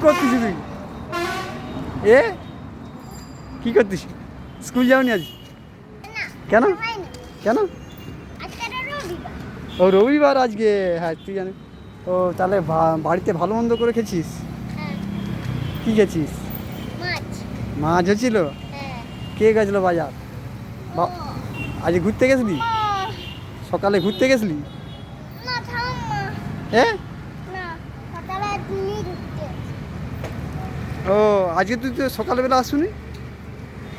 করছিস তুই? এ কি করছিস? স্কুল যাওনি আজ? কেন কেন? ও রবিবার আজকে, হ্যাঁ তুই জানিস। ও তাহলে বাড়িতে ভালো মন্দ করে খেয়েছিস? কি খেয়েছিস? মাছ হয়েছিল? কে গেছিলো বাজার? আজ ঘুরতে গেছিলি? সকালে ঘুরতে গেছিলি? হ্যাঁ, ও আজকে তুই তো সকালবেলা আসুনি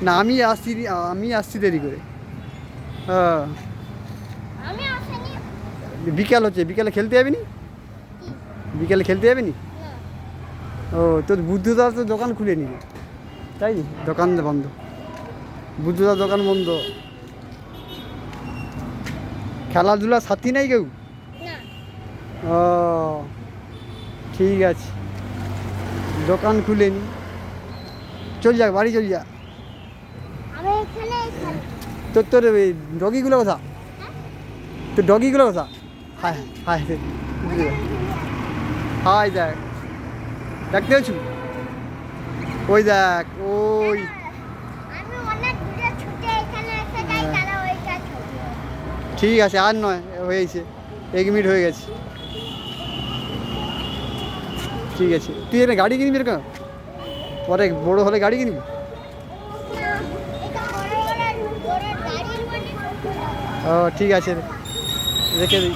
না? আমি আসছি দেরি করে। হ্যাঁ, বিকাল হচ্ছে, বিকালে খেলতে যাবি নি? বিকালে খেলতে যাবি নি? ও তোর বুদ্ধদার তো দোকান খুলে নি, তাই নি? দোকান বন্ধ, বুদ্ধদার দোকান বন্ধ। খেলাধুলার সাথী নেই কেউ? ও ঠিক আছে, দোকান খুলেনি। চল যা, বাড়ি চল যা। তোর ডগিগুলো কোথা? তোর ডগিগুলো কোথা? হায় হায় হায়, দেখ দেখতে পাচ্ছ? ওই দেখ, ওই ঠিক আছে, আর নয়, হয়েছে 1 মিনিট হয়ে গেছে। ঠিক আছে, তুই এখানে গাড়ি কিনবি এরকম? পরে বড়ো হলে গাড়ি কিনবি? ও ঠিক আছে, রেখে দিই।